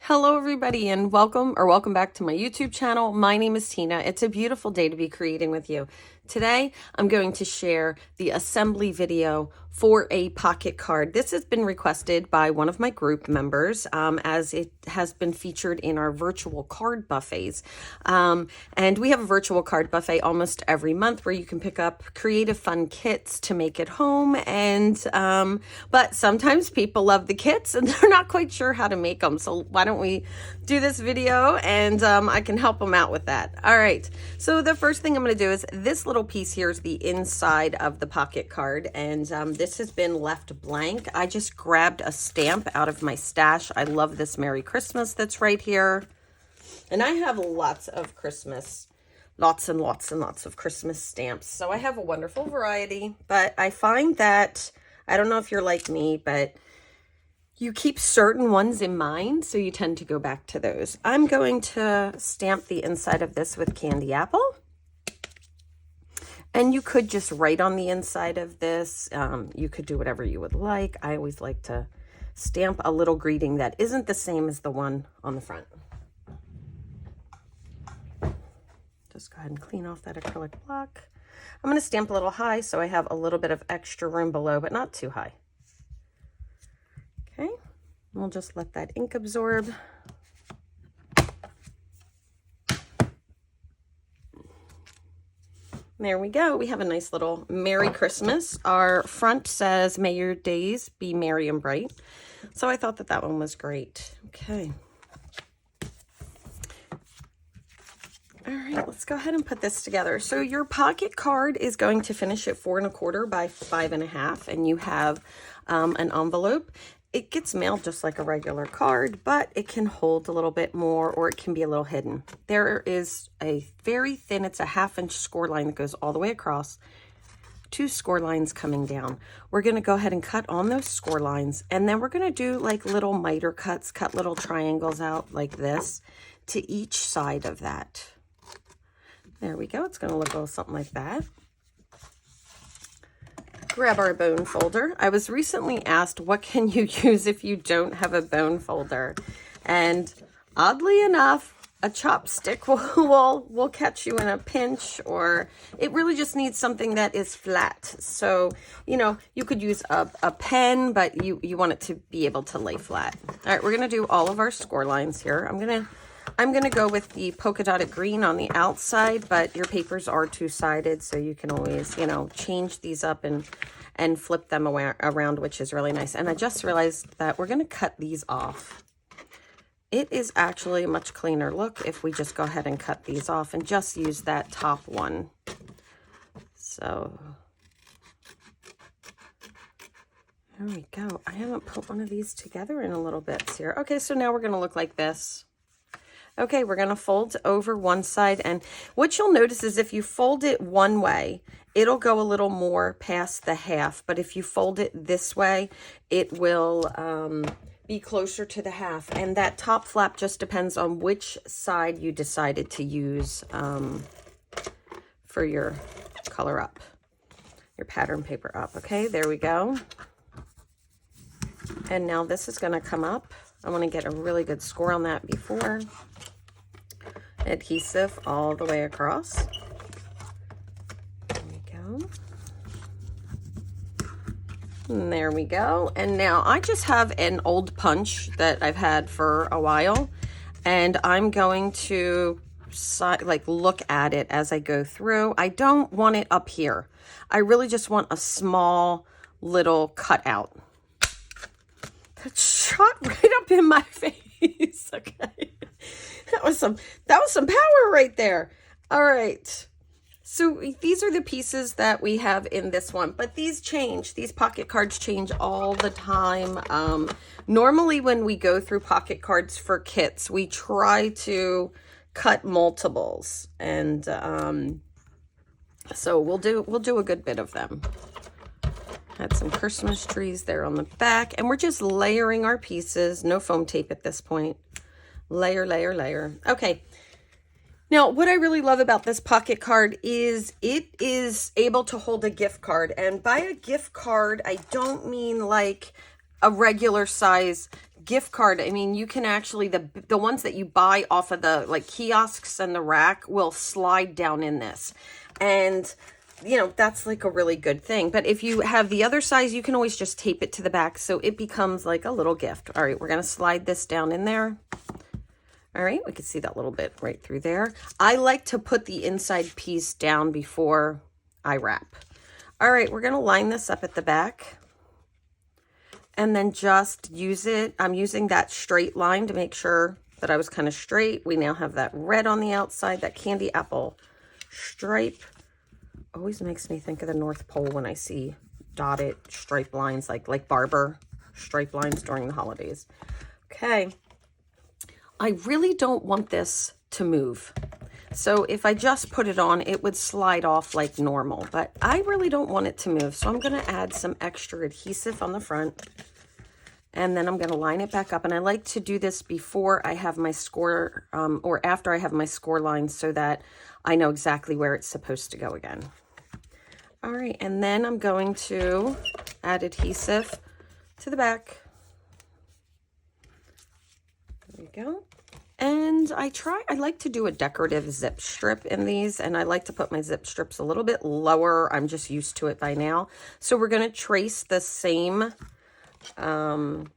Hello everybody and welcome back to my YouTube channel. My name is Tina. It's a beautiful day to be creating with you. Today I'm going to share the assembly video for a pocket card. This has been requested by one of my group members as it has been featured in our virtual card buffets. And we have a virtual card buffet almost every month where you can pick up creative fun kits to make at home. And but sometimes people love the kits and they're not quite sure how to make them. So why don't we do this video and I can help them out with that. All right. So the first thing I'm going to do is this little piece here is the inside of the pocket card, and this has been left blank. I just grabbed a stamp out of my stash. I love this Merry Christmas that's right here. And I have lots of Christmas, lots and lots and lots of Christmas stamps. So I have a wonderful variety, but I find that, I don't know if you're like me, but you keep certain ones in mind, so you tend to go back to those. I'm going to stamp the inside of this with candy apple. And you could just write on the inside of this. You could do whatever you would like. I always like to stamp a little greeting that isn't the same as the one on the front. Just go ahead and clean off that acrylic block. I'm going to stamp a little high so I have a little bit of extra room below, but not too high. Okay, we'll just let that ink absorb. There we go. We have a nice little Merry Christmas. Our front says, "May your days be merry and bright." So I thought that that one was great. Okay. All right, let's go ahead and put this together. So your pocket card is going to finish at 4 1/4 by 5 1/2, and you have an envelope. It gets mailed just like a regular card, but it can hold a little bit more, or it can be a little hidden. There is a very thin, it's a 1/2 inch score line that goes all the way across, 2 score lines coming down. We're going to go ahead and cut on those score lines, and then we're going to do like little miter cuts, cut little triangles out like this to each side of that. There we go. It's going to look a little something like that. Grab our bone folder. I was recently asked, what can you use if you don't have a bone folder? And oddly enough, a chopstick will catch you in a pinch, or it really just needs something that is flat. So, you know, you could use a pen, but you want it to be able to lay flat. All right, we're going to do all of our score lines here. I'm going to go with the polka dotted green on the outside, but your papers are two-sided, so you can always, you know, change these up and flip them around, which is really nice. And I just realized that we're going to cut these off. It is actually a much cleaner look if we just go ahead and cut these off and just use that top one. So there we go. I haven't put one of these together in a little bit here. Okay, so now we're going to look like this. Okay, we're going to fold over one side, and what you'll notice is if you fold it one way, it'll go a little more past the half, but if you fold it this way, it will be closer to the half, and that top flap just depends on which side you decided to use for your color up, your pattern paper up. Okay, there we go. And now this is going to come up. I want to get a really good score on that before. Adhesive all the way across. There we go. And there we go. And now I just have an old punch that I've had for a while, and I'm going to like look at it as I go through. I don't want it up here. I really just want a small little cutout. That shot right up in my face. Okay. That was some power right there. All right. So these are the pieces that we have in this one, but these change. These pocket cards change all the time. Normally when we go through pocket cards for kits, we try to cut multiples, and so we'll do a good bit of them. Had some Christmas trees there on the back, and we're just layering our pieces. No foam tape at this point. Layer, layer, layer. Okay. Now, what I really love about this pocket card is it is able to hold a gift card. And by a gift card, I don't mean like a regular size gift card, I mean, you can actually, the ones that you buy off of the like kiosks and the rack will slide down in this. And you know, that's like a really good thing. But if you have the other size, you can always just tape it to the back so it becomes like a little gift. All right, we're going to slide this down in there. All right, we can see that little bit right through there. I like to put the inside piece down before I wrap. All right, we're going to line this up at the back and then just use it. I'm using that straight line to make sure that I was kind of straight. We now have that red on the outside, that candy apple stripe. Always makes me think of the North Pole when I see dotted stripe lines, like barber stripe lines during the holidays. Okay. I really don't want this to move. So if I just put it on, it would slide off like normal, but I really don't want it to move. So I'm going to add some extra adhesive on the front, and then I'm going to line it back up. And I like to do this before I have my score, or after I have my score line, so that I know exactly where it's supposed to go again. All right, and then I'm going to add adhesive to the back. There we go. And I like to do a decorative zip strip in these, and I like to put my zip strips a little bit lower. I'm just used to it by now. So we're going to trace the same lines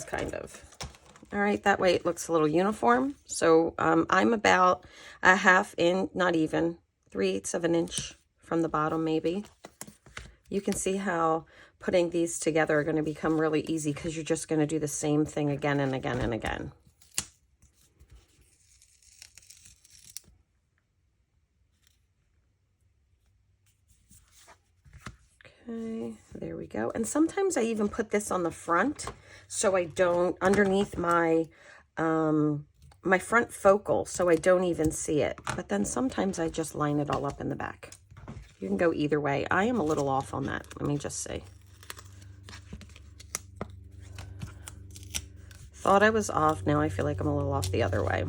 kind of. All right, that way it looks a little uniform. So I'm about a half inch, not even, 3/8 of an inch from the bottom maybe. You can see how putting these together are going to become really easy because you're just going to do the same thing again and again and again. Okay, there we go. And sometimes I even put this on the front so I don't, underneath my my front focal, so I don't even see it. But then sometimes I just line it all up in the back. You can go either way. I am a little off on that. Let me just say. Thought I was off. Now I feel like I'm a little off the other way.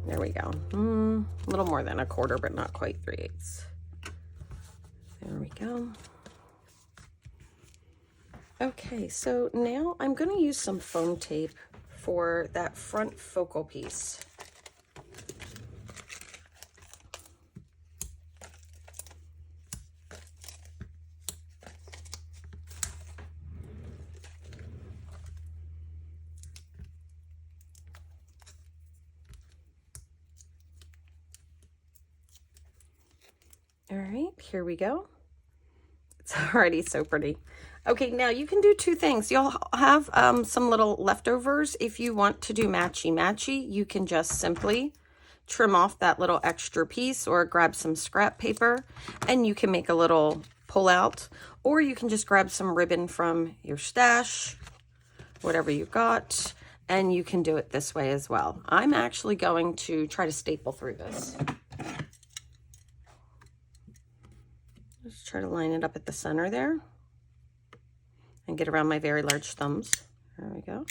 There we go. A little more than a quarter, but not quite 3/8. There we go. Okay, so now I'm going to use some foam tape for that front focal piece. All right, here we go. It's already so pretty. Okay, now you can do two things. You'll have some little leftovers. If you want to do matchy-matchy, you can just simply trim off that little extra piece or grab some scrap paper and you can make a little pull out, or you can just grab some ribbon from your stash, whatever you got, and you can do it this way as well. I'm actually going to try to staple through this. Just try to line it up at the center there and get around my very large thumbs. There we go.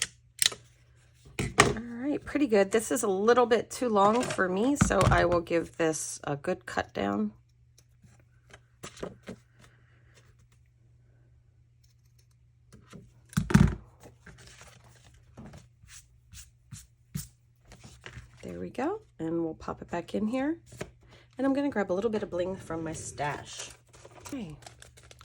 All right, pretty good. This is a little bit too long for me, so I will give this a good cut down. There we go, and we'll pop it back in here. And I'm gonna grab a little bit of bling from my stash. Okay,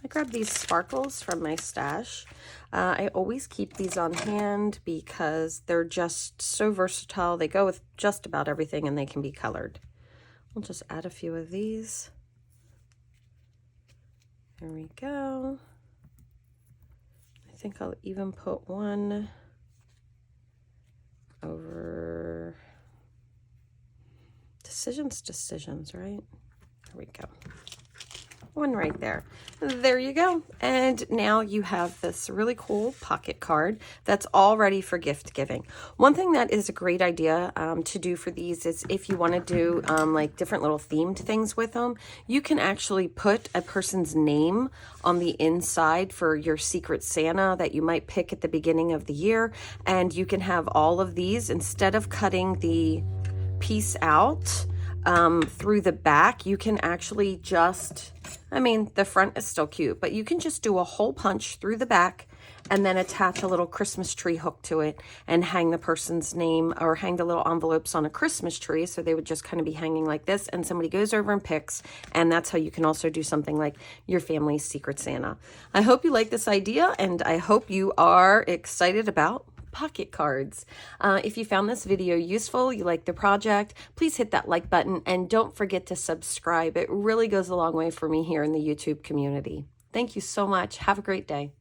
I grabbed these sparkles from my stash. I always keep these on hand because they're just so versatile. They go with just about everything and they can be colored. We'll just add a few of these. There we go. I think I'll even put one over Decisions, right? There we go. One right there. There you go. And now you have this really cool pocket card that's all ready for gift giving. One thing that is a great idea to do for these is if you want to do like different little themed things with them, you can actually put a person's name on the inside for your Secret Santa that you might pick at the beginning of the year. And you can have all of these, instead of cutting the piece out, through the back, you can actually just, I mean, the front is still cute, but you can just do a hole punch through the back and then attach a little Christmas tree hook to it and hang the person's name or hang the little envelopes on a Christmas tree. So they would just kind of be hanging like this, and somebody goes over and picks. And that's how you can also do something like your family's Secret Santa. I hope you like this idea, and I hope you are excited about pocket cards. If you found this video useful, you like the project, please hit that like button and don't forget to subscribe. It really goes a long way for me here in the YouTube community. Thank you so much. Have a great day.